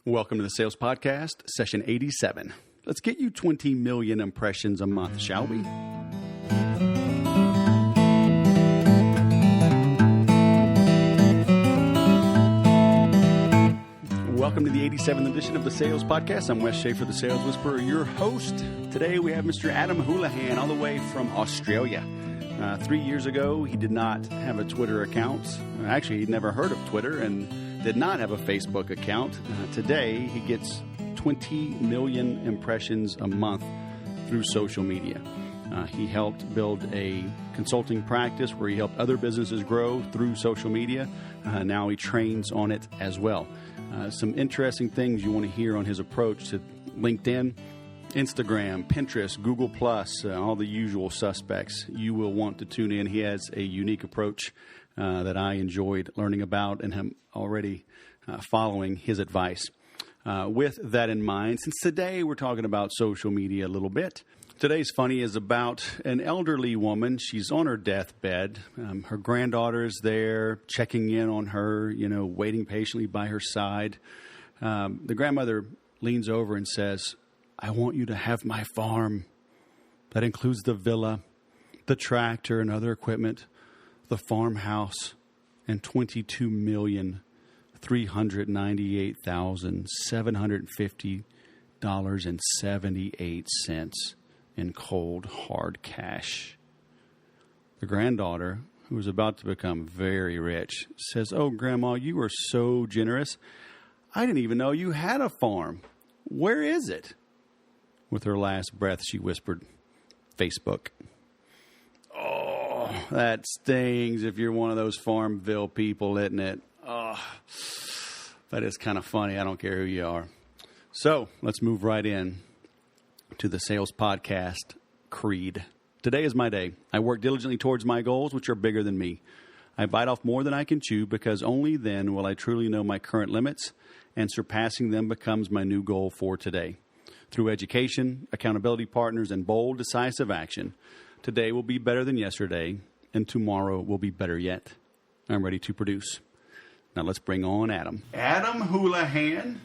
Welcome to the Sales Podcast, session 87. Let's get you 20 million impressions a month, shall we? Welcome to the 87th edition of the Sales Podcast. I'm Wes Schaefer, the Sales Whisperer, your host. Today we have Mr. Adam Houlahan, all the way from Australia. 3 years ago, he did not have a Twitter account. Actually, he'd never heard of Twitter and did not have a Facebook account. Today, he gets 20 million impressions a month through social media. He helped build a consulting practice where he helped other businesses grow through social media. Now he trains on it as well. Some interesting things you want to hear on his approach to LinkedIn, Instagram, Pinterest, Google+, all the usual suspects. You will want to tune in. He has a unique approach that I enjoyed learning about and am already following his advice. With that in mind, since today we're talking about social media a little bit, today's funny is about an elderly woman. She's on her deathbed. Her granddaughter is there checking in on her, waiting patiently by her side. The grandmother leans over and says, "I want you to have my farm. That includes the villa, the tractor and other equipment, the farmhouse, and $22,398,750.78 in cold, hard cash." The granddaughter, who was about to become very rich, says, "Oh, Grandma, you are so generous. I didn't even know you had a farm. Where is it?" With her last breath, she whispered, "Facebook." Oh, that stings if you're one of those Farmville people, isn't it? Oh, that is kind of funny. I don't care who you are. So let's move right in to the Sales Podcast Creed. Today is my day. I work diligently towards my goals, which are bigger than me. I bite off more than I can chew because only then will I truly know my current limits, and surpassing them becomes my new goal for today. Through education, accountability partners, and bold, decisive action, today will be better than yesterday, and tomorrow will be better yet. I'm ready to produce. Now let's bring on Adam. Adam Houlahan,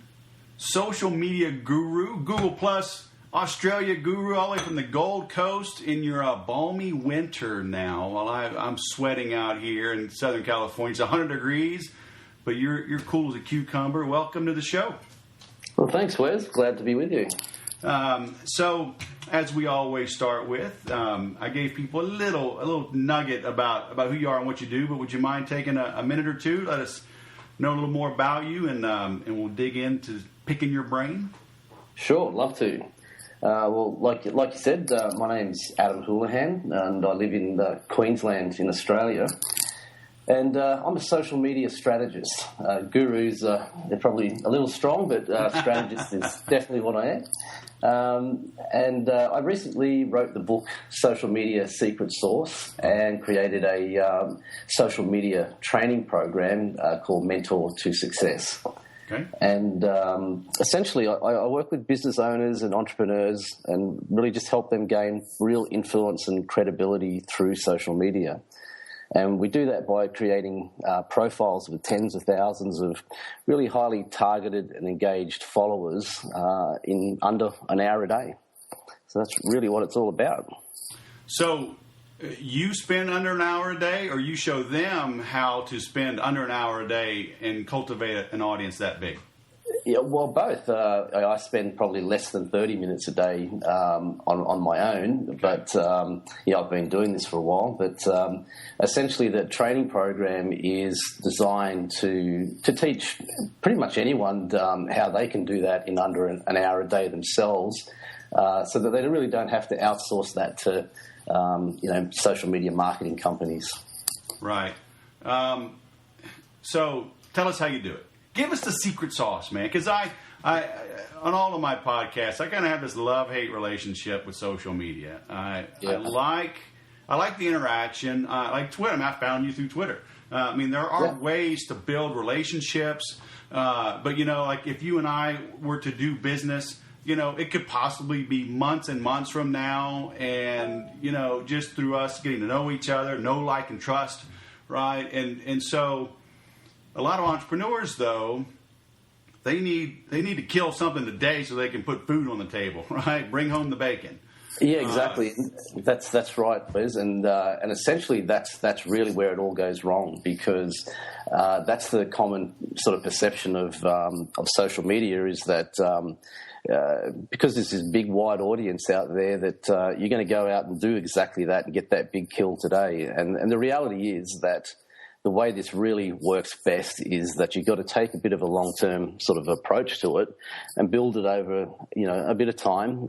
social media guru, Google Plus, Australia guru, all the way from the Gold Coast in your balmy winter now. While I'm sweating out here in Southern California. It's 100 degrees, but you're cool as a cucumber. Welcome to the show. Well, thanks, Wes. Glad to be with you. So, as we always start with, I gave people a little nugget about who you are and what you do. But would you mind taking a minute or two? Let us know a little more about you, and we'll dig into picking your brain. Sure, love to. Well, like you said, my name's Adam Houlahan, and I live in Queensland in Australia. And I'm a social media strategist. Gurus, they're probably a little strong, but strategist is definitely what I am. I recently wrote the book Social Media Secret Sauce and created a social media training program called Mentor to Success. Okay. And essentially, I work with business owners and entrepreneurs and really just help them gain real influence and credibility through social media. And we do that by creating profiles with tens of thousands of really highly targeted and engaged followers in under an hour a day. So that's really what it's all about. So you spend under an hour a day, or you show them how to spend under an hour a day and cultivate an audience that big? Yeah, well, both. I spend probably less than 30 minutes a day on my own, but I've been doing this for a while. But essentially, the training program is designed to teach pretty much anyone how they can do that in under an hour a day themselves, so that they really don't have to outsource that to social media marketing companies. Right. So tell us how you do it. Give us the secret sauce, man, because I on all of my podcasts, I kind of have this love-hate relationship with social media. I like the interaction. I like Twitter. I mean, I found you through Twitter. There are ways to build relationships, but like if you and I were to do business, it could possibly be months and months from now, and just through us getting to know each other, know, like, and trust, right? And so a lot of entrepreneurs, though, they need to kill something today so they can put food on the table, right? Bring home the bacon. Yeah, exactly. That's right, Wes, and essentially that's really where it all goes wrong, because that's the common sort of perception of social media, is that because there's this big wide audience out there that you're going to go out and do exactly that and get that big kill today, and the reality is that the way this really works best is that you've got to take a bit of a long-term sort of approach to it and build it over, a bit of time.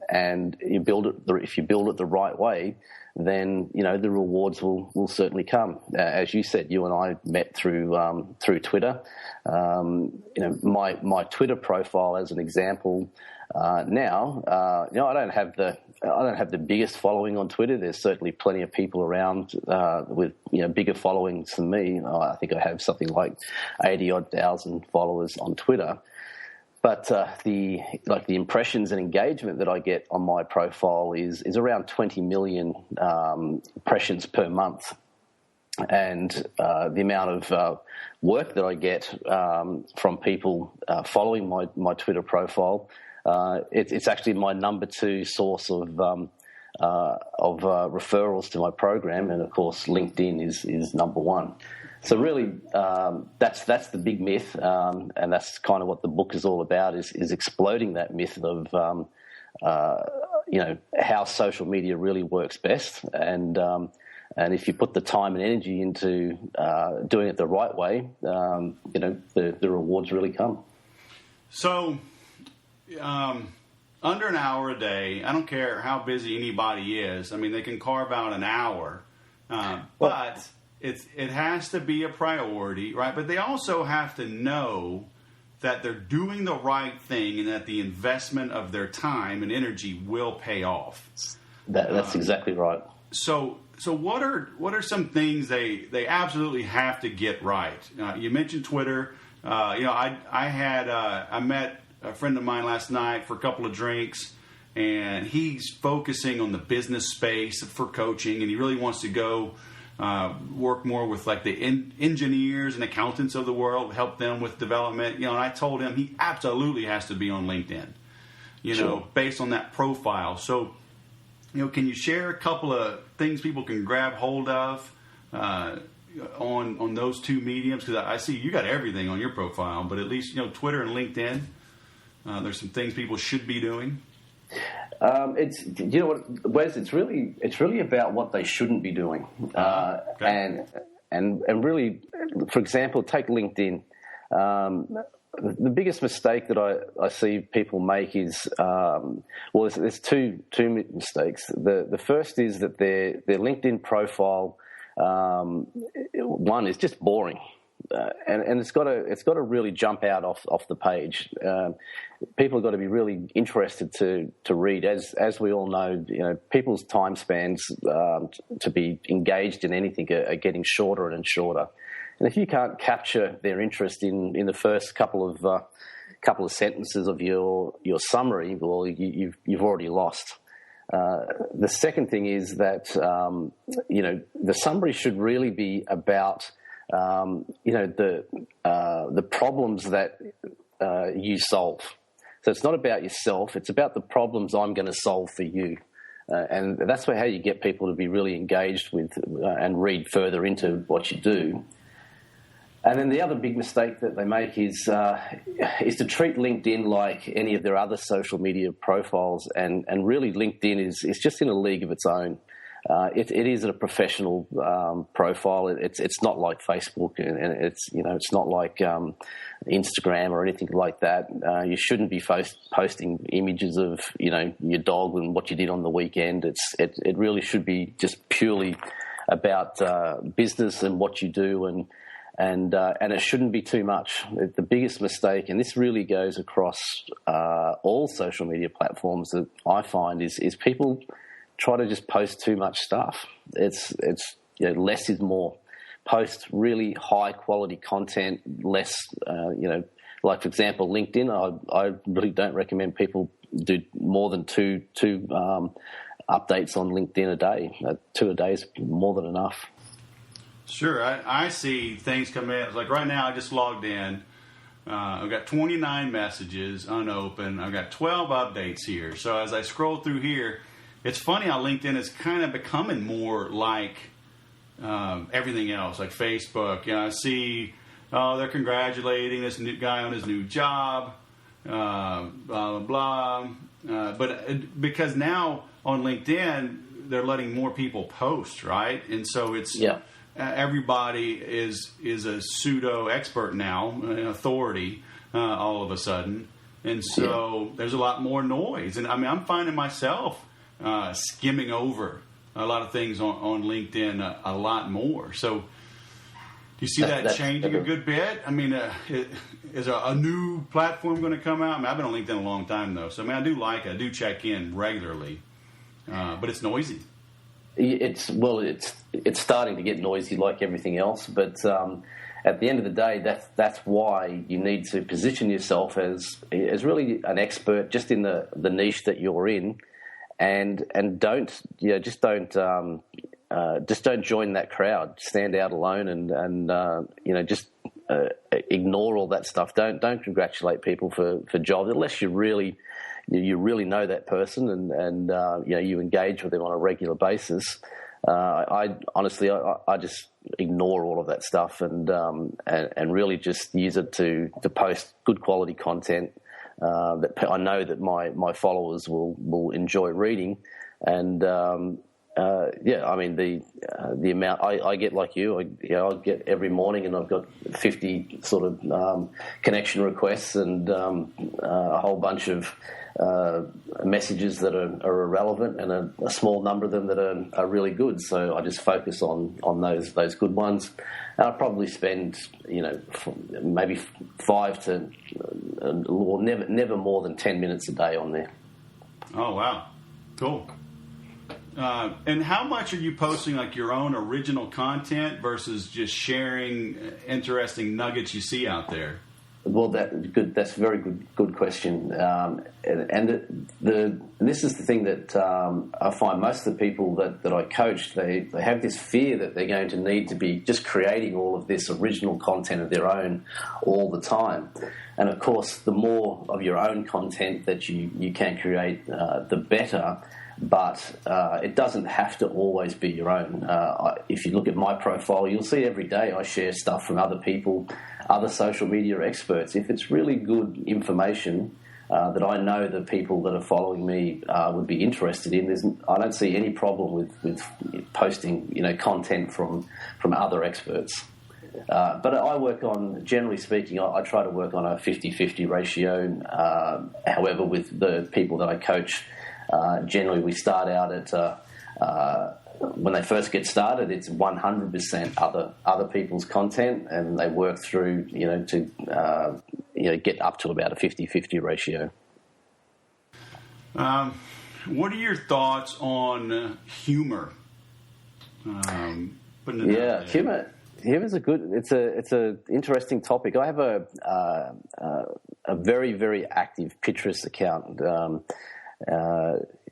And you build it, if you build it the right way, then, the rewards will certainly come. As you said, you and I met through Twitter. My Twitter profile, as an example, now, I don't have the biggest following on Twitter. There's certainly plenty of people around with bigger followings than me. I think I have something like 80-odd thousand followers on Twitter. But the impressions and engagement that I get on my profile is around 20 million impressions per month. And the amount of work that I get from people following my Twitter profile, it's actually my number 2 source of referrals to my program, and of course LinkedIn is number 1. So really, that's the big myth, and that's kind of what the book is all about: is exploding that myth of how social media really works best, and if you put the time and energy into doing it the right way, the rewards really come. So. Under an hour a day, I don't care how busy anybody is. I mean, they can carve out an hour, but it has to be a priority, right? But they also have to know that they're doing the right thing and that the investment of their time and energy will pay off. That's exactly right. So what are some things they absolutely have to get right? You mentioned Twitter. I met a friend of mine last night for a couple of drinks, and he's focusing on the business space for coaching, and he really wants to go work more with like the engineers and accountants of the world, help them with development. And I told him he absolutely has to be on LinkedIn, Sure. Based on that profile. So, can you share a couple of things people can grab hold of on those 2 mediums? Because I see you got everything on your profile, but at least, Twitter and LinkedIn, there's some things people should be doing. It's what, Wes. It's really about what they shouldn't be doing, Okay. and really, for example, take LinkedIn. The biggest mistake that I see people make is there's two mistakes. The first is that their LinkedIn profile, one, is just boring. And it's got to really jump out off the page. People have got to be really interested to read. As we all know, people's time spans to be engaged in anything are getting shorter and shorter. And if you can't capture their interest in the first couple of sentences of your summary, well, you've already lost. The second thing is that the summary should really be about the problems that you solve. So it's not about yourself; it's about the problems I'm going to solve for you, and that's how you get people to be really engaged with and read further into what you do. And then the other big mistake that they make is to treat LinkedIn like any of their other social media profiles, and really LinkedIn is just in a league of its own. It is a professional profile. It's not like Facebook, and it's not like Instagram or anything like that. You shouldn't be posting images of your dog and what you did on the weekend. It really should be just purely about business and what you do, and it shouldn't be too much. The biggest mistake, and this really goes across all social media platforms that I find, is people try to just post too much stuff. It's less is more. Post really high quality content, less, like for example, LinkedIn. I really don't recommend people do more than two updates on LinkedIn a day. 2 a day is more than enough. Sure. I see things come in. Like right now, I just logged in. I've got 29 messages unopened. I've got 12 updates here. So as I scroll through here, it's funny how LinkedIn is kind of becoming more like everything else, like Facebook. I see, they're congratulating this new guy on his new job, blah, blah, blah. But because now on LinkedIn, they're letting more people post, right? And so it's everybody is a pseudo expert now, an authority all of a sudden. And so there's a lot more noise. And I mean, I'm finding myself skimming over a lot of things on LinkedIn a lot more. So do you see that changing a good bit? I mean, is a new platform going to come out? I mean, I've been on LinkedIn a long time, though. So, I mean, I do check in regularly, but it's noisy. It's starting to get noisy like everything else, but at the end of the day, that's why you need to position yourself as really an expert just in the niche that you're in. And don't join that crowd. Stand out alone and just ignore all that stuff. Don't congratulate people for jobs unless you really know that person and you engage with them on a regular basis. I honestly just ignore all of that stuff and really just use it to post good quality content that I know that my followers will enjoy reading. And I mean the amount I get, like you, I get every morning, and I've got 50 sort of connection requests and a whole bunch of messages that are irrelevant, and a small number of them that are really good. So I just focus on those good ones. And I probably spend maybe 5 to or never more than 10 minutes a day on there. Oh wow, cool. And how much are you posting like your own original content versus just sharing interesting nuggets you see out there? Well, that's a very good question. This is the thing that I find most of the people that I coach, they have this fear that they're going to need to be just creating all of this original content of their own all the time. And of course, the more of your own content that you can create, the better. But it doesn't have to always be your own. If you look at my profile, you'll see every day I share stuff from other people, other social media experts. If it's really good information that I know the people that are following me would be interested in, I don't see any problem with posting content from other experts. But I work on, generally speaking, I try to work on a 50-50 ratio. However, with the people that I coach, generally we start out at when they first get started, it's 100% other people's content, and they work through to get up to about a 50-50 ratio. What are your thoughts on humor? Humor is it's a interesting topic. I have a very, very active Pinterest account.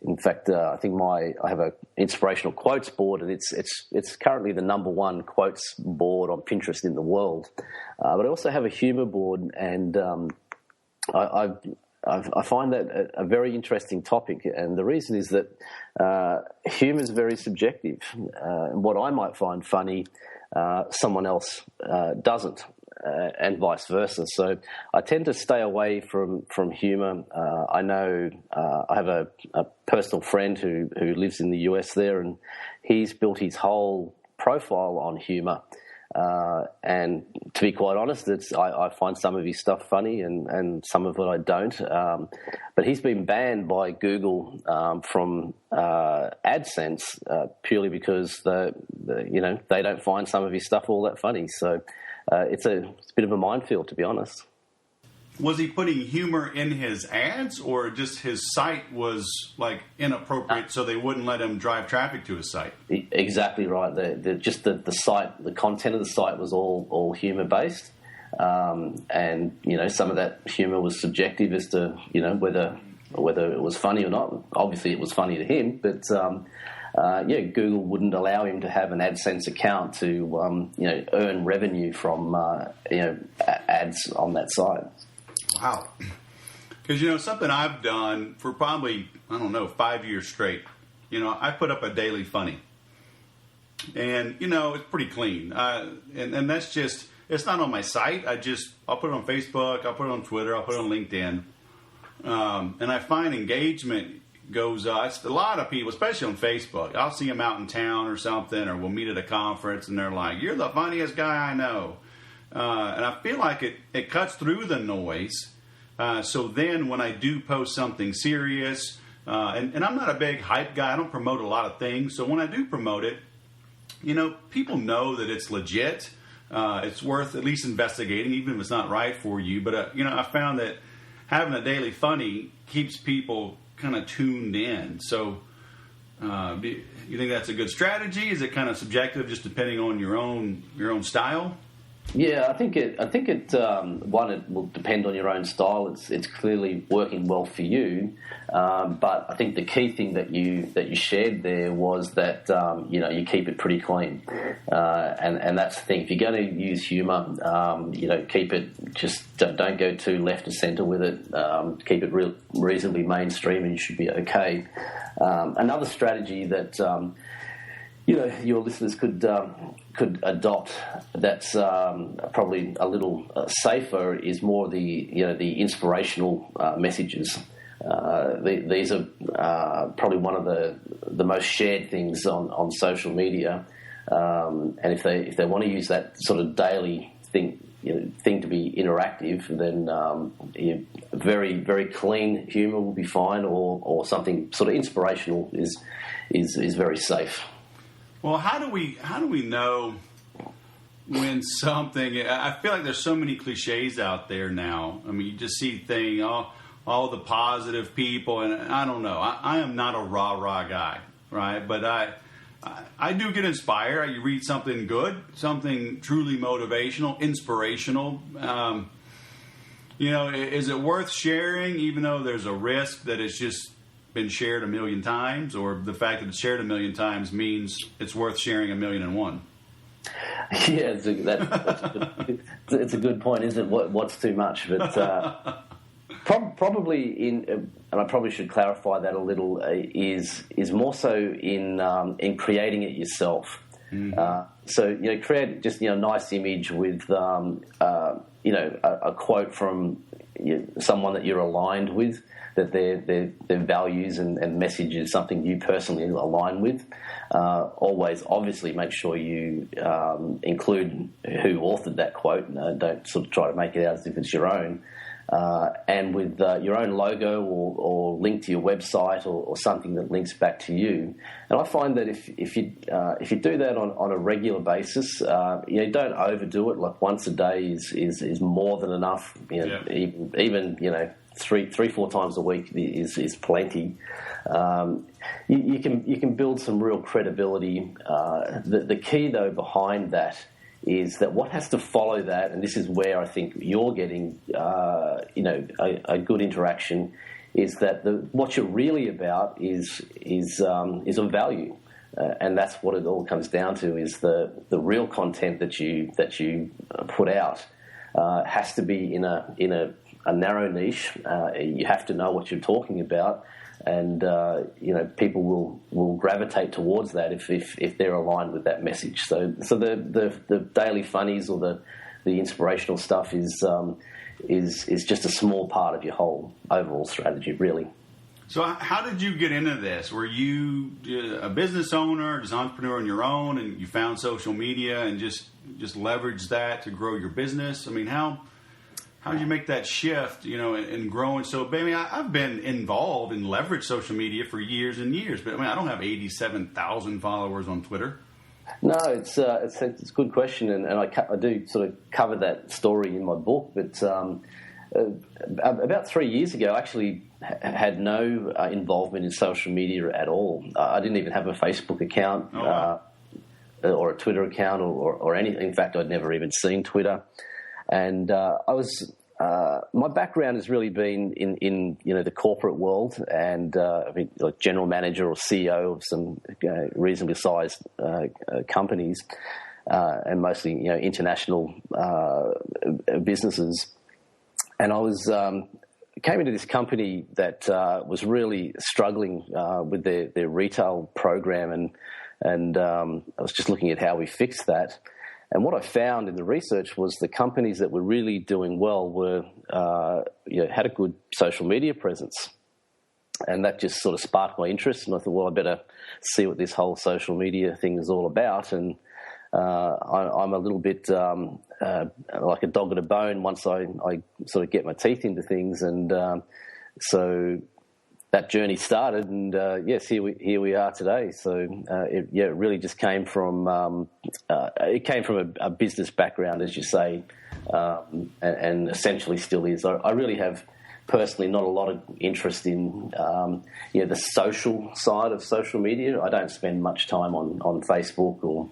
In fact, I think I have an inspirational quotes board, and it's currently the number one quotes board on Pinterest in the world. But I also have a humor board, and I find that a very interesting topic. And the reason is that humor is very subjective. What I might find funny, someone else doesn't. And vice versa. So I tend to stay away from humour. I know I have a personal friend who lives in the US there, and he's built his whole profile on humour. And to be quite honest, I find some of his stuff funny and some of it I don't. But he's been banned by Google from AdSense purely because they don't find some of his stuff all that funny. So it's a bit of a minefield, to be honest. Was he putting humor in his ads, or just his site was like inappropriate, so they wouldn't let him drive traffic to his site? Exactly right. The site, the content of the site was all humor based, and some of that humor was subjective as to whether it was funny or not. Obviously, it was funny to him, but Google wouldn't allow him to have an AdSense account to earn revenue from ads on that site. Wow. Because, something I've done for probably, 5 years straight, I put up a daily funny. And, it's pretty clean. And that's just, it's not on my site. I'll put it on Facebook, I'll put it on Twitter, I'll put it on LinkedIn. And I find engagement goes up. It's a lot of people, especially on Facebook. I'll see them out in town or something, or we'll meet at a conference, and they're like, "You're the funniest guy I know." And I feel like it cuts through the noise. So then when I do post something serious, and I'm not a big hype guy, I don't promote a lot of things. So when I do promote it, people know that it's legit. It's worth at least investigating, even if it's not right for you. But, I found that having a daily funny keeps people kind of tuned in. So do you think that's a good strategy? Is it kind of subjective, just depending on your own style? Yeah, I think it will depend on your own style. It's clearly working well for you, but I think the key thing that you shared there was that you keep it pretty clean, and that's the thing. If you're going to use humour, keep it, just don't go too left of centre with it. Keep it reasonably mainstream, and you should be okay. Another strategy that your listeners could adopt that's probably a little safer is more the inspirational messages. These are probably one of the most shared things on social media, and if they want to use that sort of daily thing to be interactive, then very, very clean humour will be fine, or something sort of inspirational is very safe. Well, how do we know when something? I feel like there's so many cliches out there now. I mean, you just see things, all the positive people, and I don't know. I am not a rah-rah guy, right? But I do get inspired. You read something good, something truly motivational, inspirational. Is it worth sharing, even though there's a risk that it's just been shared 1,000,000 times, or the fact that it's shared 1,000,000 times means it's worth sharing 1,000,001? Yeah, it's a good point, isn't it? What's too much? But probably and I probably should clarify that a little, is more so in creating it yourself. Mm-hmm. So create just a nice image with a quote from someone that you're aligned with, that their values and message is something you personally align with. Always, obviously, make sure you include who authored that quote. Don't sort of try to make it out as if it's your own. And with your own logo or link to your website or something that links back to you. And I find that if you do that on a regular basis, don't overdo it. Like once a day is more than enough. Even 3-4 times a week is plenty. You can build some real credibility. The key though behind that is that what has to follow that, and this is where I think you're getting a good interaction, is that what you're really about is of value. And that's what it all comes down to, is the real content that you put out has to be in a narrow niche. You have to know what you're talking about, and people will gravitate towards that if they're aligned with that message. So the daily funnies or the inspirational stuff is just a small part of your whole overall strategy, really. So how did you get into this? Were you a business owner, just an entrepreneur on your own, and you found social media and just leveraged that to grow your business? I mean, how did you make that shift, in growing so big? I mean, I've been involved in leverage social media for years and years, but I don't have 87,000 followers on Twitter. No, it's a good question, and I do sort of cover that story in my book. But about 3 years ago, I actually had no involvement in social media at all. I didn't even have a Facebook account or a Twitter account or anything. In fact, I'd never even seen Twitter. And I was my background has really been in the corporate world, and I've been like general manager or CEO of some reasonably sized companies, and mostly international businesses. And I was came into this company that was really struggling with their retail program, and I was just looking at how we fixed that. And what I found in the research was the companies that were really doing well were had a good social media presence, and that just sort of sparked my interest. And I thought, well, I better see what this whole social media thing is all about. And I'm a little bit like a dog at a bone once I sort of get my teeth into things, and so that journey started, and yes, here we are today. So it really just came from a business background, as you say, and essentially still is. I really have personally not a lot of interest in the social side of social media. I don't spend much time on Facebook or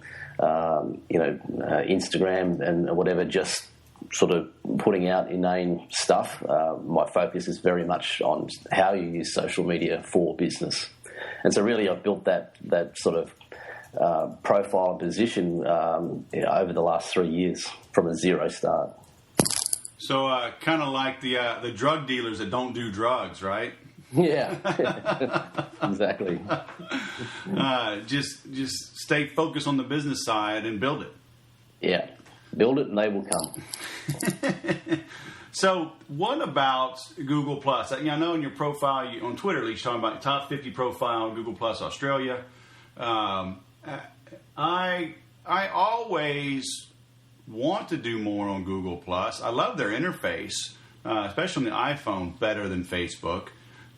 Instagram and whatever, just sort of putting out inane stuff. My focus is very much on how you use social media for business. And so really I've built that sort of profile position over the last 3 years from a zero start. So kind of like the drug dealers that don't do drugs, right? Yeah, exactly. Just stay focused on the business side and build it. Yeah, build it and they will come. So what about Google Plus? I know in your profile, on Twitter at least, you're talking about top 50 profile Google Plus Australia. I always want to do more on Google Plus. I love their interface, especially on the iPhone, better than Facebook.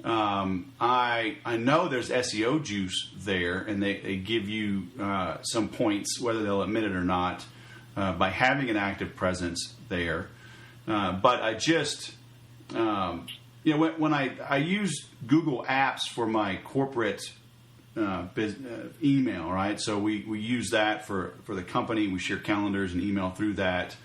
I know there's SEO juice there, and they give you some points, whether they'll admit it or not, by having an active presence there. But I just, when I use Google Apps for my corporate email, right? So we use that for the company. We share calendars and email through that.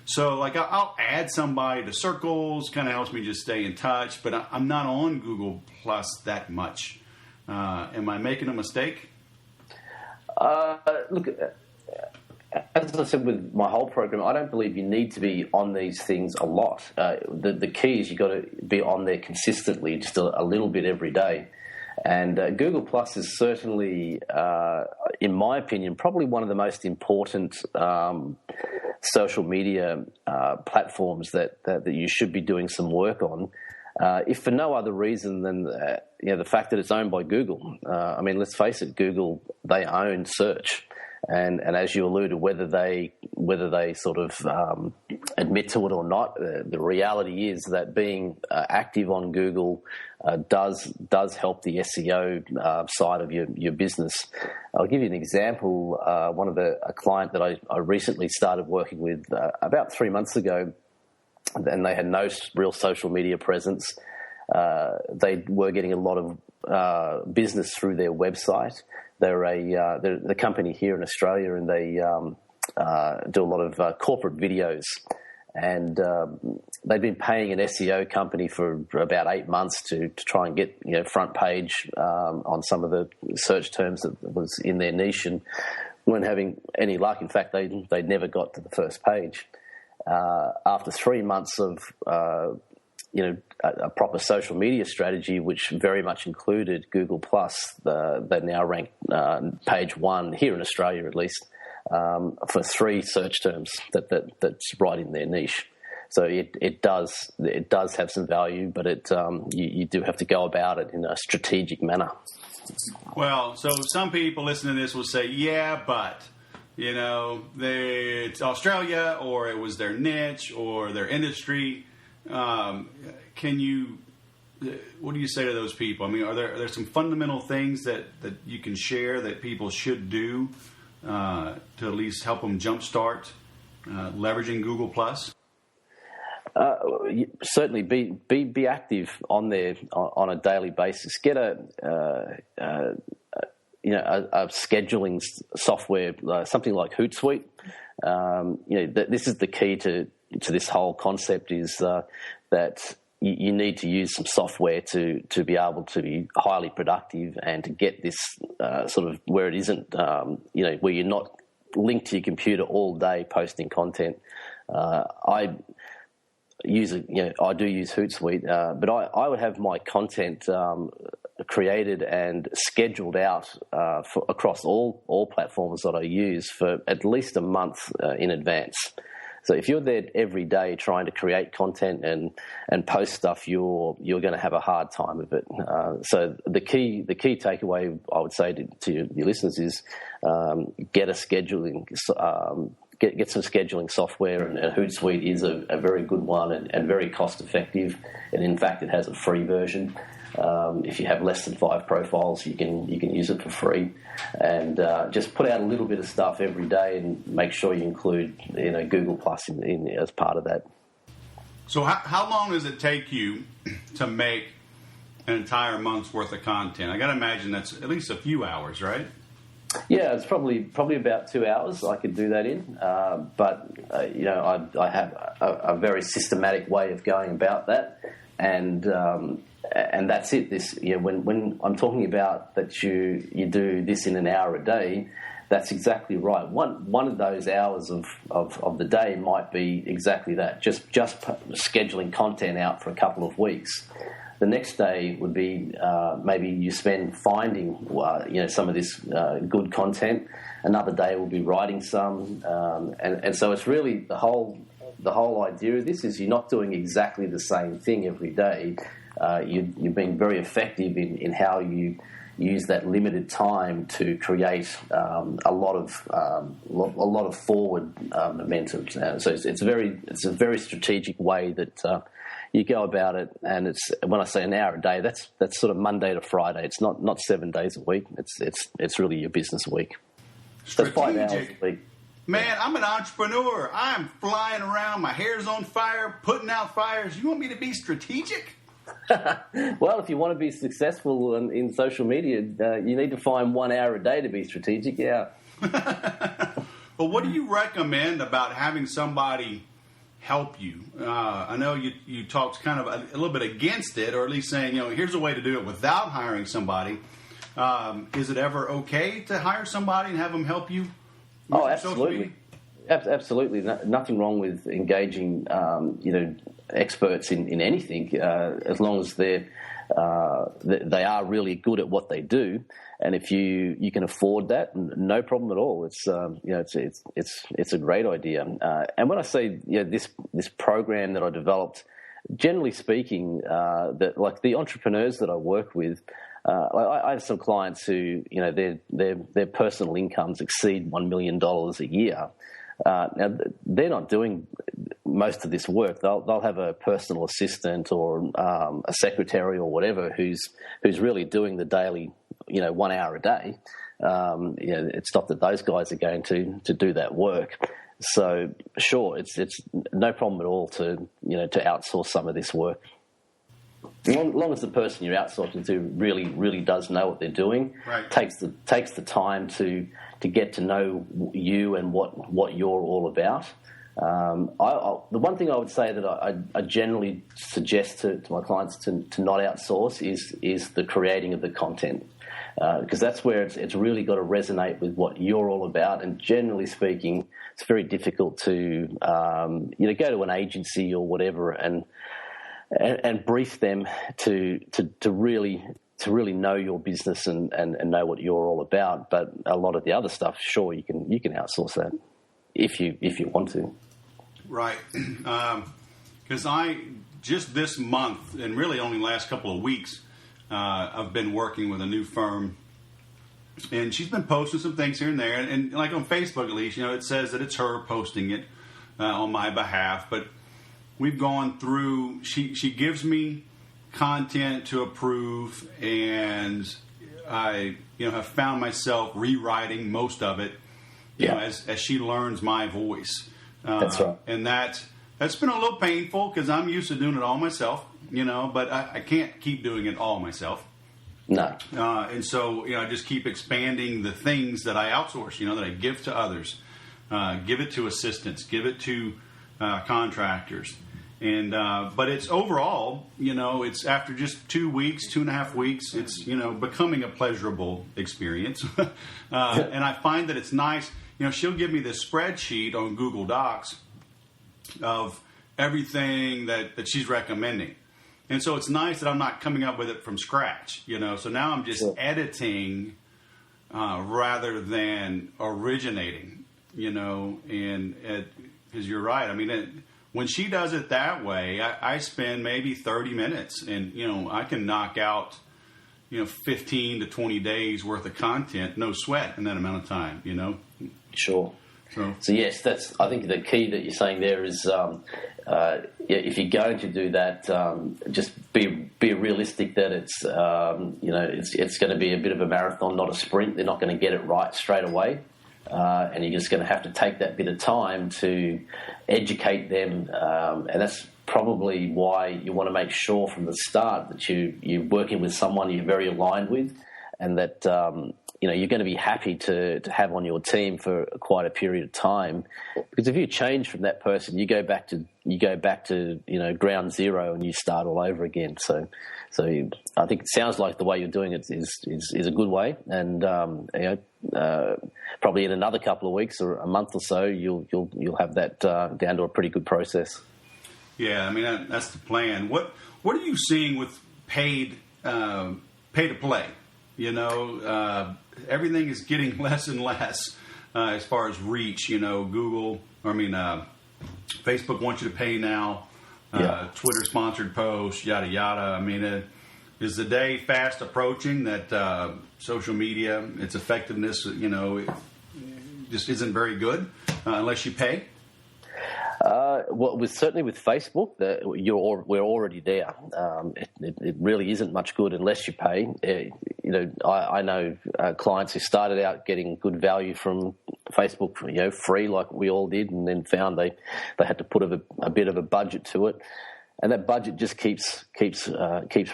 So like I'll add somebody to circles, kind of helps me just stay in touch, but I'm not on Google Plus that much. Am I making a mistake? Look, as I said with my whole program, I don't believe you need to be on these things a lot. The key is you've got to be on there consistently, just a little bit every day. And Google Plus is certainly, in my opinion, probably one of the most important social media platforms that you should be doing some work on, if for no other reason than the fact that it's owned by Google. I mean, let's face it, Google, they own search. And as you alluded, whether they sort of admit to it or not, the reality is that being active on Google does help the SEO side of your business. I'll give you an example. A client that I recently started working with about 3 months ago, and they had no real social media presence. They were getting a lot of business through their website. They're the company here in Australia, and they do a lot of corporate videos. And they'd been paying an SEO company for about 8 months to try and get front page on some of the search terms that was in their niche, and weren't having any luck. In fact, they never got to the first page. After 3 months of a proper social media strategy, which very much included Google Plus, they now rank page 1 here in Australia, at least, for 3 search terms that's right in their niche. So it does have some value, but you do have to go about it in a strategic manner. Well, so some people listening to this will say, yeah, but it's Australia, or it was their niche or their industry. What do you say to those people? I mean, are there some fundamental things that you can share that people should do to at least help them jumpstart leveraging Google Plus? Certainly, be active on there on a daily basis. Get a scheduling software, something like Hootsuite. This is the key to to this whole concept is that you need to use some software to be able to be highly productive and to get this sort of where it isn't, where you're not linked to your computer all day posting content. I do use Hootsuite, but I would have my content created and scheduled out across all platforms that I use for at least a month in advance. So if you're there every day trying to create content and post stuff, you're going to have a hard time of it. So the key takeaway I would say to your listeners is get a scheduling. Get some scheduling software, and Hootsuite is a very good one and very cost effective. And in fact, it has a free version. If you have less than 5 profiles, you can use it for free, and just put out a little bit of stuff every day, and make sure you include Google Plus in as part of that. So how long does it take you to make an entire month's worth of content? I got to imagine that's at least a few hours, right? Yeah, it's probably about 2 hours I could do that in, but I have a very systematic way of going about that, and that's it. This when I'm talking about that you do this in an hour a day, that's exactly right. One of those hours of the day might be exactly that, just scheduling content out for a couple of weeks. The next day would be maybe you spend finding some of this good content. Another day will be writing some, and so it's really the whole idea of this is you're not doing exactly the same thing every day. You're being very effective in how you use that limited time to create a lot of forward momentum. So it's a very strategic way that you go about it, and it's when I say an hour a day, that's sort of Monday to Friday. It's not 7 days a week. It's really your business week. So 5 hours a week. Man, I'm an entrepreneur. I'm flying around. My hair's on fire, putting out fires. You want me to be strategic? Well, if you want to be successful in social media, you need to find 1 hour a day to be strategic. Yeah. Well, what do you recommend about having somebody help you? I know you talked kind of a little bit against it, or at least saying, here's a way to do it without hiring somebody. Is it ever okay to hire somebody and have them help you? Oh, absolutely. Absolutely. Nothing wrong with engaging, experts in anything, as long as they are really good at what they do. And if you can afford that, no problem at all. It's a great idea. And when I say this program that I developed, generally speaking, that like the entrepreneurs that I work with, I have some clients who their personal incomes exceed $1 million a year. Now they're not doing most of this work. They'll have a personal assistant or a secretary or whatever who's really doing the daily 1 hour a day. It's not that those guys are going to do that work. So sure, it's no problem at all to outsource some of this work. As long as the person you're outsourcing to really does know what they're doing, right. takes the time to get to know you and what you're all about. The one thing I would say that I generally suggest to my clients to not outsource is the creating of the content, because that's where it's really got to resonate with what you're all about. And generally speaking, it's very difficult to go to an agency or whatever and brief them to really know your business and know what you're all about. But a lot of the other stuff, sure, you can outsource that if you want to. Right. Because I just this month, and really only the last couple of weeks, I've been working with a new firm, and she's been posting some things here and there, and like on Facebook at least, it says that it's her posting it on my behalf, but we've gone through, she gives me content to approve, and I have found myself rewriting most of it as she learns my voice. That's right. And that's been a little painful because I'm used to doing it all myself, but I can't keep doing it all myself. No. And so, I just keep expanding the things that I outsource, that I give to others. Give it to assistants, give it to contractors. And but it's overall, it's after just 2 weeks, 2.5 weeks, it's becoming a pleasurable experience. And I find that it's nice. She'll give me this spreadsheet on Google Docs of everything that she's recommending. And so it's nice that I'm not coming up with it from scratch, So now I'm just editing rather than originating, and because you're right. I mean, when she does it that way, I spend maybe 30 minutes and, I can knock out, 15 to 20 days worth of content, no sweat in that amount of time, Sure. So yes, I think the key that you're saying there is, if you're going to do that, just be realistic that it's going to be a bit of a marathon, not a sprint. They're not going to get it right straight away, and you're just going to have to take that bit of time to educate them, and that's probably why you want to make sure from the start that you're working with someone you're very aligned with, and that you're going to be happy to have on your team for quite a period of time. Because if you change from that person, you go back to ground zero and you start all over again. So I think it sounds like the way you're doing it is a good way, and probably in another couple of weeks or a month or so, you'll have that down to a pretty good process. Yeah, I mean that's the plan. What are you seeing with pay to play? Everything is getting less and less as far as reach. Facebook wants you to pay now. Twitter sponsored posts, yada yada. I mean, is the day fast approaching that social media, its effectiveness, it just isn't very good unless you pay? Certainly with Facebook, we're already there. It really isn't much good unless you pay. I know clients who started out getting good value from Facebook, free like we all did, and then found they had to put a bit of a budget to it, and that budget just keeps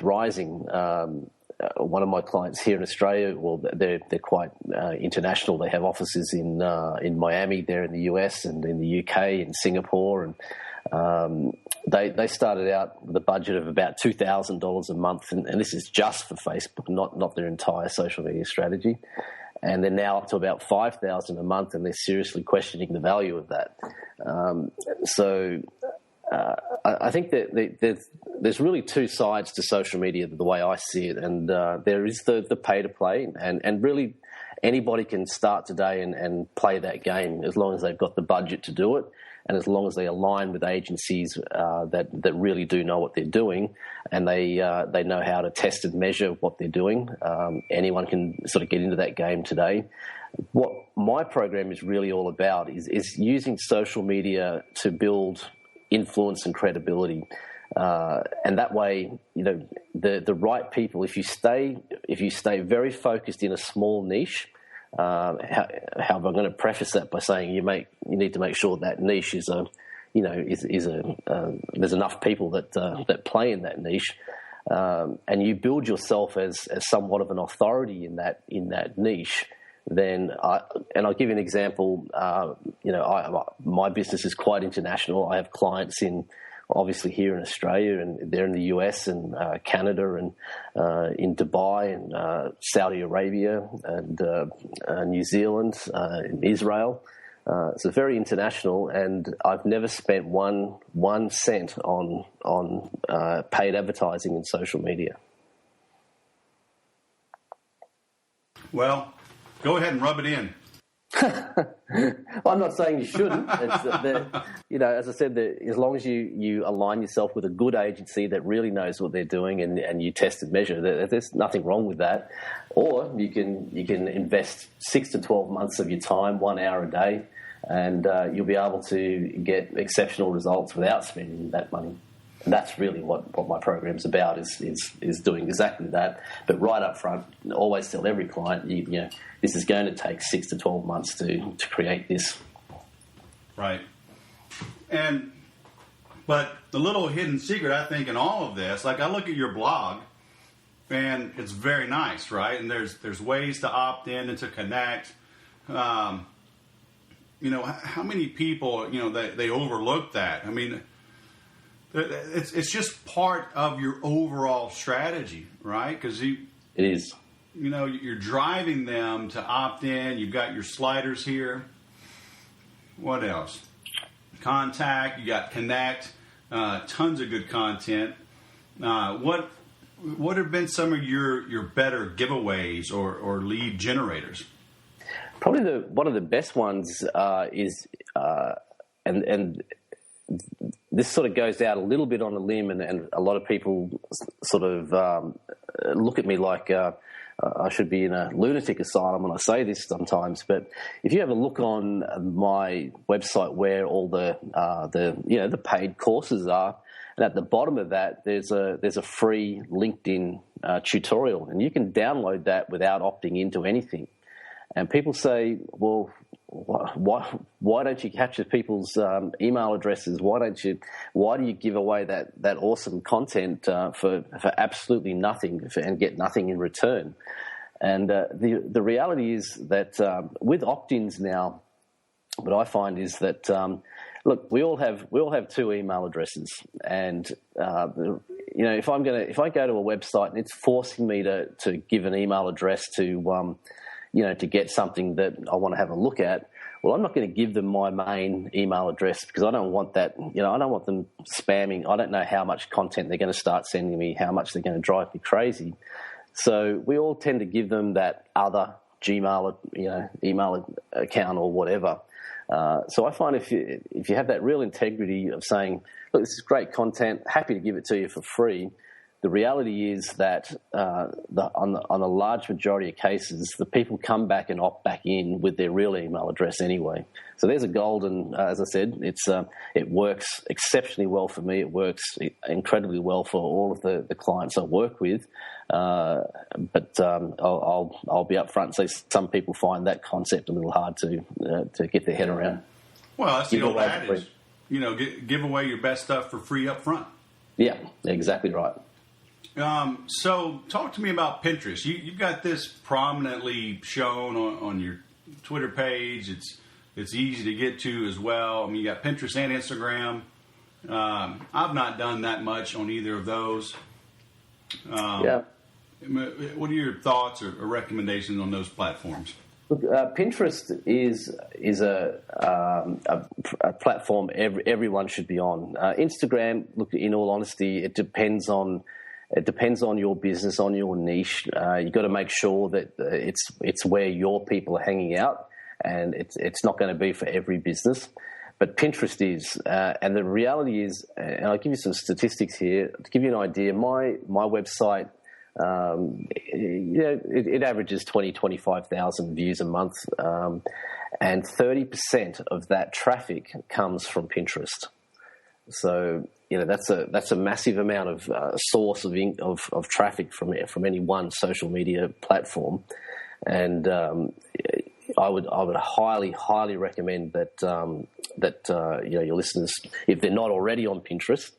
rising. One of my clients here in Australia, well, they're quite international. They have offices in Miami, there in the US, and in the UK, in Singapore, and they started out with a budget of about $2,000 a month, and this is just for Facebook, not their entire social media strategy. And they're now up to about $5,000 a month, and they're seriously questioning the value of that. I think that there's really two sides to social media, the way I see it, and there is the pay to play, and really anybody can start today and play that game as long as they've got the budget to do it, and as long as they align with agencies that really do know what they're doing, and they know how to test and measure what they're doing. Anyone can sort of get into that game today. What my program is really all about is using social media to build influence and credibility, and that way, the right people. If you stay very focused in a small niche, how am I going to preface that by saying you need to make sure that niche is there's enough people that play in that niche, and you build yourself as somewhat of an authority in that niche. Then, I'll give you an example. My business is quite international. I have clients obviously here in Australia, and they're in the US and Canada, and in Dubai and Saudi Arabia and New Zealand, and Israel. So very international, and I've never spent one cent on paid advertising in social media. Well, go ahead and rub it in. Well, I'm not saying you shouldn't. As I said, as long as you align yourself with a good agency that really knows what they're doing, and you test and measure, there's nothing wrong with that. Or you can invest 6 to 12 months of your time, 1 hour a day, and you'll be able to get exceptional results without spending that money. And that's really what my program's about, is doing exactly that. But right up front, always tell every client, this is going to take 6 to 12 months to create this. Right. But the little hidden secret, I think, in all of this, like I look at your blog, and it's very nice, right? And there's ways to opt in and to connect. how many people, they overlook that. I mean, it's just part of your overall strategy, right? Because it is. You're driving them to opt in. You've got your sliders here. What else? Contact. You got connect. Tons of good content. What have been some of your better giveaways or lead generators? Probably one of the best ones is and this sort of goes out a little bit on a limb, and a lot of people sort of look at me like I should be in a lunatic asylum when I say this sometimes. But if you have a look on my website where all the paid courses are, and at the bottom of that there's a free LinkedIn tutorial, and you can download that without opting into anything. And people say, well, why don't you capture people's email addresses? Why do you give away that awesome content for absolutely nothing and get nothing in return? And the reality is that with opt-ins now, what I find is that look, we all have two email addresses, and if I go to a website and it's forcing me to give an email address to get something that I want to have a look at, well, I'm not going to give them my main email address because I don't want that. I don't want them spamming. I don't know how much content they're going to start sending me, how much they're going to drive me crazy. So we all tend to give them that other Gmail, email account or whatever. So I find if you have that real integrity of saying, look, this is great content, happy to give it to you for free. The reality is that on a large majority of cases, the people come back and opt back in with their real email address anyway. So there's a golden, as I said, it works exceptionally well for me. It works incredibly well for all of the clients I work with. But I'll be upfront and say some people find that concept a little hard to get their head around. Well, that's the old adage. Give away your best stuff for free up front. Yeah, exactly right. So talk to me about Pinterest. You've got this prominently shown on your Twitter page. It's easy to get to as well. I mean, you got Pinterest and Instagram. I've not done that much on either of those. Yeah. What are your thoughts or recommendations on those platforms? Look, Pinterest is a platform everyone should be on. Instagram, look, in all honesty, it depends on your business, on your niche. You've got to make sure that it's where your people are hanging out, and it's not going to be for every business. But Pinterest is, and the reality is, and I'll give you some statistics here to give you an idea. My website, it averages 25,000 views a month, and 30% of that traffic comes from Pinterest. So that's a massive amount of source of traffic from any one social media platform, and I would highly recommend that your listeners, if they're not already on Pinterest,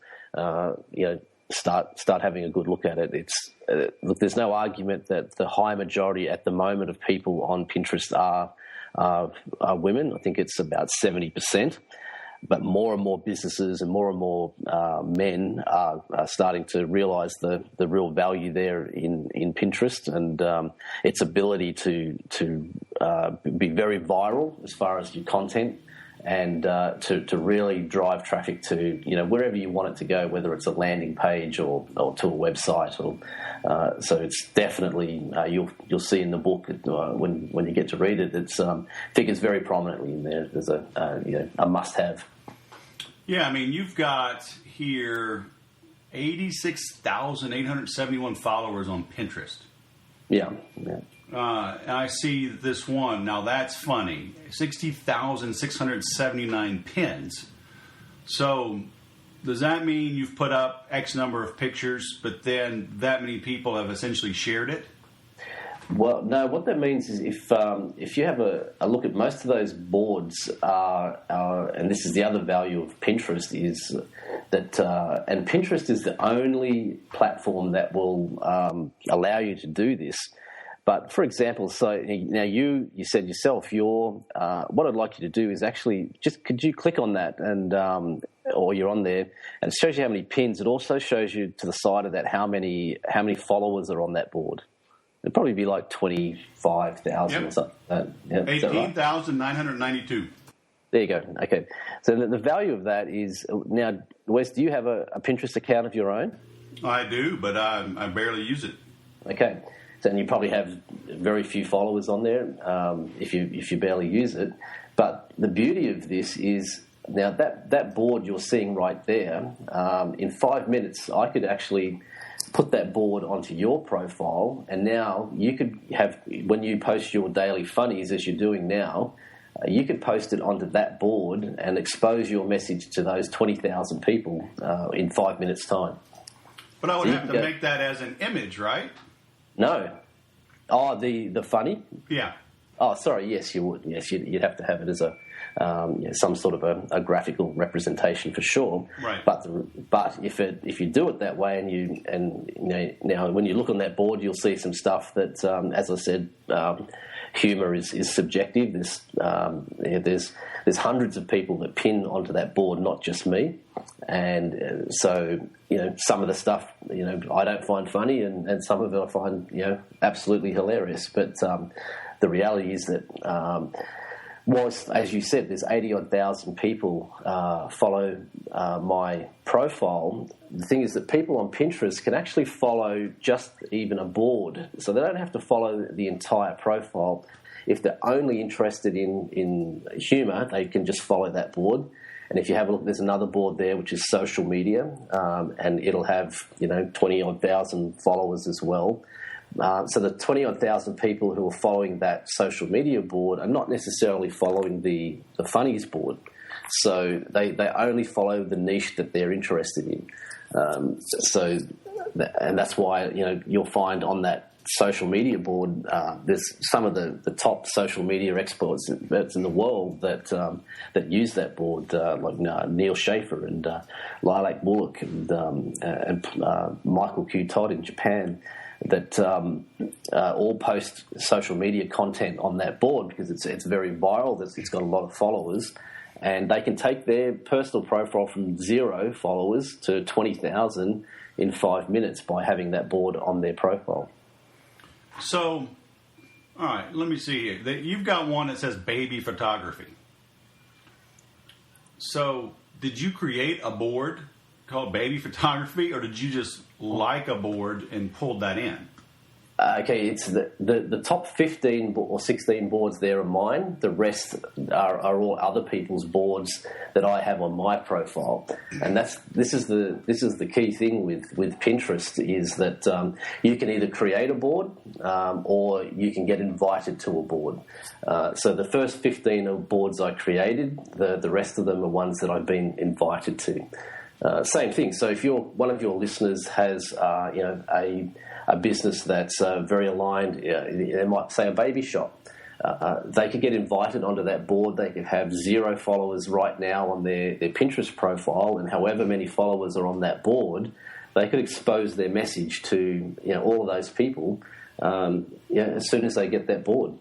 start having a good look at it. Look, there's no argument that the high majority at the moment of people on Pinterest are women. I think it's about 70%. But more and more businesses and more men are starting to realize the real value there in Pinterest and its ability to be very viral as far as your content and to really drive traffic to wherever you want it to go, whether it's a landing page or to a website. So it's definitely you'll see in the book when you get to read it. It's figures very prominently in there. There's a must-have. Yeah, I mean, you've got here 86,871 followers on Pinterest. Yeah. And I see this one. Now, that's funny. 60,679 pins. So does that mean you've put up X number of pictures, but then that many people have essentially shared it? Well, no. What that means is if you have a look at most of those boards, and this is the other value of Pinterest is that, and Pinterest is the only platform that will allow you to do this. But for example, so now you said yourself, what I'd like you to do is actually could you click on that and or you're on there, and it shows you how many pins. It also shows you to the side of that how many followers are on that board. It'd probably be like 25,000 or something. 18,992. There you go. Okay. So the value of that is now, Wes, do you have a Pinterest account of your own? I do, but I barely use it. Okay. So and you probably have very few followers on there if you barely use it. But the beauty of this is now that board you're seeing right there, in 5 minutes I could actually put that board onto your profile, and now you could have, when you post your daily funnies as you're doing now, you could post it onto that board and expose your message to those 20,000 people in 5 minutes' time. But I would have to make that as an image, right? No. Oh, the funny? Yeah. Oh, sorry. Yes, you would. Yes, you'd have to have it as some sort of a graphical representation for sure. Right. But if you do it that way, now when you look on that board, you'll see some stuff that, as I said, humour is subjective. There's hundreds of people that pin onto that board, not just me, and so some of the stuff I don't find funny, and some of it I find absolutely hilarious. But the reality is that whilst, as you said, there's 80,000 people follow my profile, the thing is that people on Pinterest can actually follow just even a board. So they don't have to follow the entire profile. If they're only interested in humour, they can just follow that board. And if you have a look, there's another board there which is social media, and it'll have 20-odd thousand followers as well. So the 20-odd thousand people who are following that social media board are not necessarily following the funnies board. So they only follow the niche that they're interested in. And that's why you'll find on that social media board there's some of the top social media experts in the world that use that board, like Neil Schaefer and Lilac Bullock and Michael Q. Todd in Japan, that all post social media content on that board because it's very viral. It's got a lot of followers, and they can take their personal profile from 0 followers to 20,000 in 5 minutes by having that board on their profile. So, all right, let me see here. You've got one that says baby photography. So, did you create a board called baby photography, or did you just like a board and pulled that in? Okay, it's the top 15 or 16 boards there are mine. The rest are all other people's boards that I have on my profile. And this is the key thing with Pinterest is that you can either create a board or you can get invited to a board. So the first 15 are boards I created. The rest of them are ones that I've been invited to. Same thing. So if one of your listeners has a business that's very aligned, they might say a baby shop. They could get invited onto that board. They could have 0 followers right now on their Pinterest profile, and however many followers are on that board, they could expose their message to all of those people as soon as they get that board.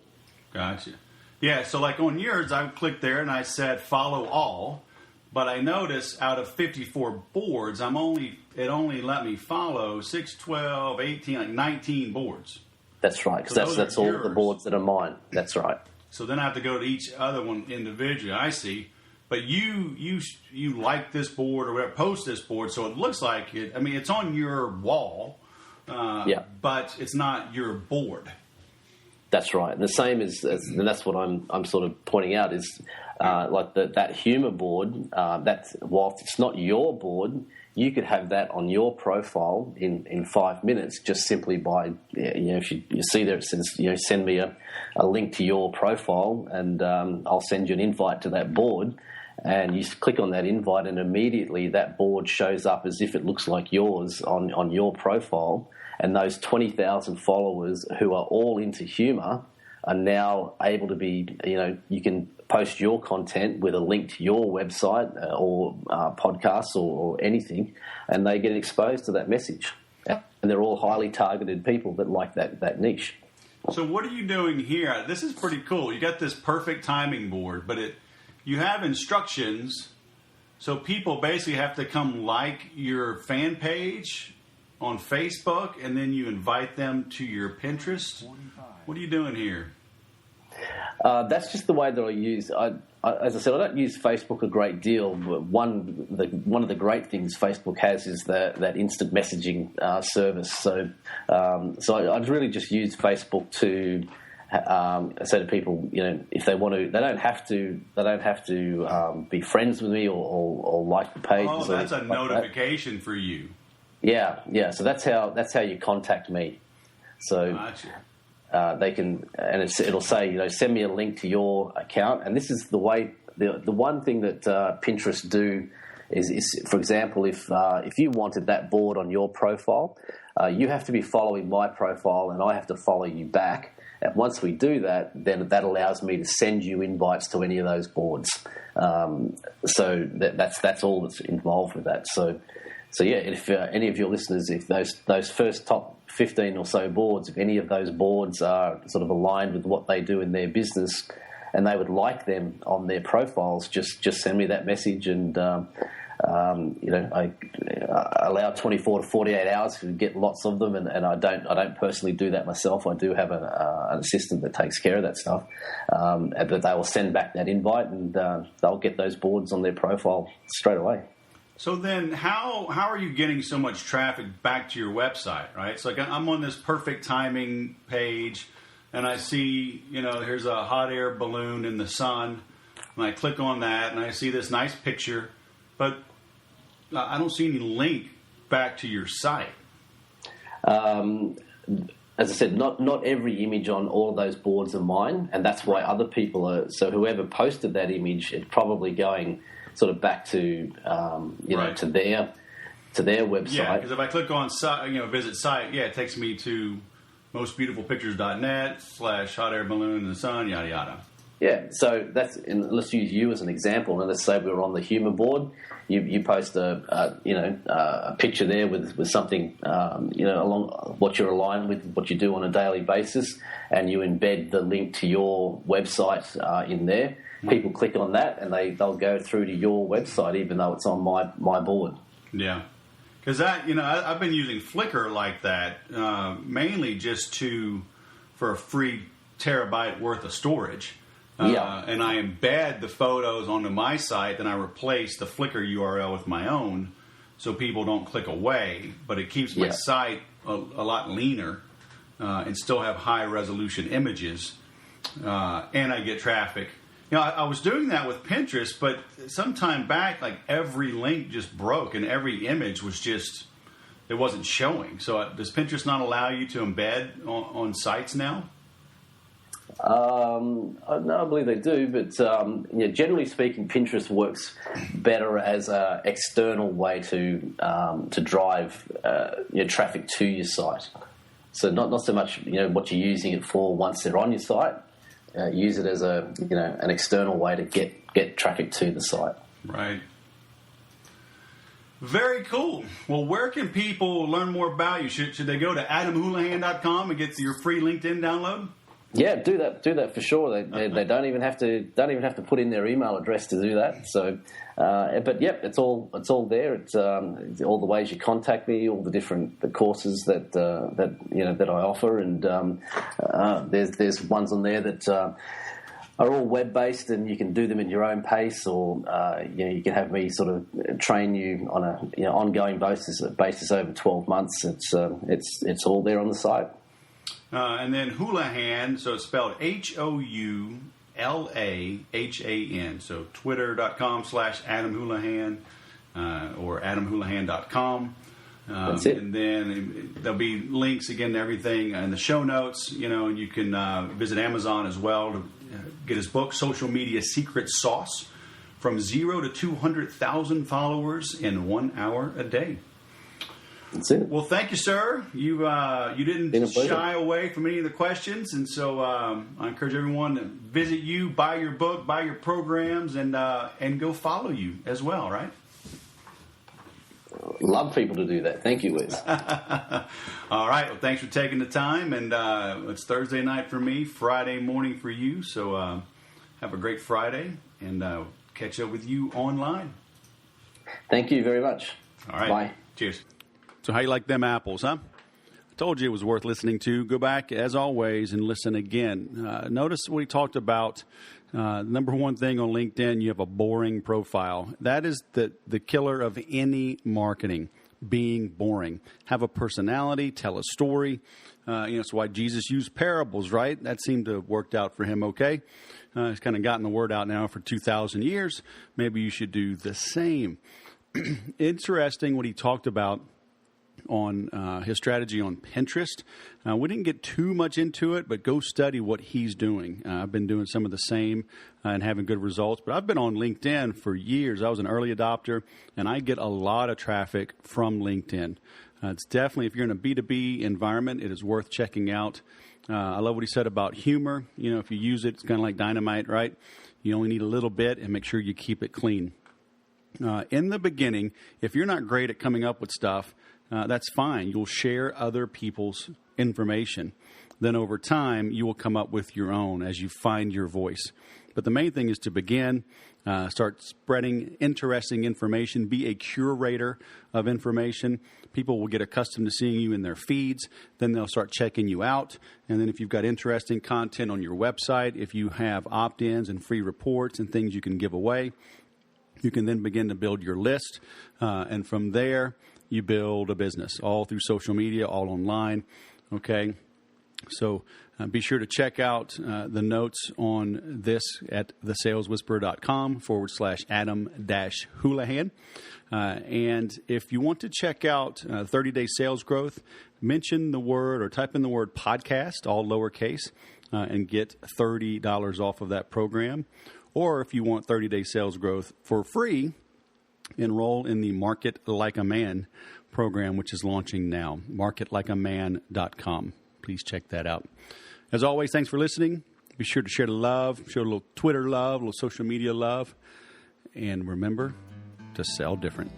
Gotcha. Yeah, so like on yours, I clicked there and I said follow all. But I noticed out of 54 boards, it only let me follow 6, 12, 18, like 19 boards. That's right, because that's all the boards that are mine. That's right. So then I have to go to each other one individually. I see. But you like this board or whatever, post this board, so it looks like it. I mean, it's on your wall, but it's not your board. That's right. And the same and that's what I'm sort of pointing out is like that humour board. That's whilst it's not your board, you could have that on your profile in 5 minutes just simply by if you see there it says send me a link to your profile and I'll send you an invite to that board. And you click on that invite, and immediately that board shows up as if it looks like yours on your profile. And those 20,000 followers who are all into humour are now able to be, you can post your content with a link to your website or podcasts or anything, and they get exposed to that message. And they're all highly targeted people that like that niche. So what are you doing here? This is pretty cool. You got this perfect timing board, but you have instructions. So people basically have to come like your fan page on Facebook, and then you invite them to your Pinterest. What are you doing here? That's just the way that I use. As I said, I don't use Facebook a great deal. But one of the great things Facebook has is that instant messaging service. So I'd really just use Facebook to say to people, if they want to, they don't have to be friends with me or like the page. Oh, that's a notification for you. Yeah. So that's how you contact me. So. Gotcha. They can, and it'll say, send me a link to your account. And this is the way. The one thing that Pinterest do is, for example, if you wanted that board on your profile, you have to be following my profile, and I have to follow you back. And once we do that, then that allows me to send you invites to any of those boards. So that's all that's involved with that. So yeah, if any of your listeners, if those first top 15 or so boards, if any of those boards are sort of aligned with what they do in their business and they would like them on their profiles, just send me that message, and I allow 24 to 48 hours to get lots of them, and I don't personally do that myself. I do have an assistant that takes care of that stuff, but they will send back that invite, and they'll get those boards on their profile straight away. So then how are you getting so much traffic back to your website, right? It's like I'm on this perfect timing page, and I see, here's a hot air balloon in the sun, and I click on that, and I see this nice picture, but I don't see any link back to your site. As I said, not every image on all of those boards are mine, and that's why other people are. So whoever posted that image, it's probably going sort of back to right. to their website. Yeah, because if I click on visit site, it takes me to mostbeautifulpictures.net/hot air balloon in the sun, yada yada. Yeah, so let's use you as an example, and let's say we were on the humour board. You post a picture there with something along what you're aligned with, what you do on a daily basis, and you embed the link to your website in there. People click on that, and they'll go through to your website, even though it's on my board. Yeah, because I've been using Flickr like that mainly just for a free terabyte worth of storage. And I embed the photos onto my site, and I replace the Flickr URL with my own, so people don't click away. But it keeps my site a lot leaner, and still have high resolution images, and I get traffic. I was doing that with Pinterest, but some time back, like every link just broke, and every image was it wasn't showing. So does Pinterest not allow you to embed on sites now? No, I believe they do, but generally speaking, Pinterest works better as an external way to drive traffic to your site. So not so much what you're using it for once they're on your site. Use it as an external way to get traffic to the site. Right. Very cool. Well, where can people learn more about you? Should they go to adamhoulahan.com and get your free LinkedIn download? Yeah, do that for sure. They don't even have to put in their email address to do that. So, but yep, it's all there. It's all the ways you contact me, all the different courses that I offer, and there's ones on there that are all web based, and you can do them at your own pace, or you can have me sort of train you on a ongoing basis over 12 months. It's all there on the site. And then Houlahan, so it's spelled Houlahan. So twitter.com/AdamHoulahan or AdamHoulahan.com. That's it. And then there'll be links again to everything in the show notes, and you can visit Amazon as well to get his book, Social Media Secret Sauce, from 0 to 200,000 followers in 1 hour a day. That's it. Well, thank you, sir. You didn't shy away from any of the questions, and so I encourage everyone to visit you, buy your book, buy your programs, and go follow you as well, right? Love people to do that. Thank you, Wes. All right. Well, thanks for taking the time. And it's Thursday night for me, Friday morning for you. So have a great Friday, and catch up with you online. Thank you very much. All right. Bye. Cheers. So how you like them apples, huh? I told you it was worth listening to. Go back, as always, and listen again. Notice what he talked about. Number one thing on LinkedIn, you have a boring profile. That is the killer of any marketing, being boring. Have a personality, tell a story. It's why Jesus used parables, right? That seemed to have worked out for him okay. He's kind of gotten the word out now for 2,000 years. Maybe you should do the same. Interesting what he talked about on his strategy on Pinterest. We didn't get too much into it, but go study what he's doing. I've been doing some of the same and having good results, but I've been on LinkedIn for years. I was an early adopter, and I get a lot of traffic from LinkedIn. It's definitely, if you're in a B2B environment, it is worth checking out. I love what he said about humor. If you use it, it's kind of like dynamite, right? You only need a little bit, and make sure you keep it clean. In the beginning, if you're not great at coming up with stuff, that's fine. You'll share other people's information. Then over time, you will come up with your own as you find your voice. But the main thing is to begin, start spreading interesting information, be a curator of information. People will get accustomed to seeing you in their feeds. Then they'll start checking you out. And then if you've got interesting content on your website, if you have opt-ins and free reports and things you can give away, you can then begin to build your list. And from there, you build a business, all through social media, all online, okay? So be sure to check out the notes on this at thesaleswhisperer.com/Adam-Houlahan. And if you want to check out 30-day sales growth, mention the word or type in the word podcast, all lowercase, and get $30 off of that program. Or if you want 30-day sales growth for free, enroll in the Market Like a Man program, which is launching now, marketlikeaman.com. Please check that out. As always, thanks for listening. Be sure to share the love, show a little Twitter love, a little social media love, and remember to sell different.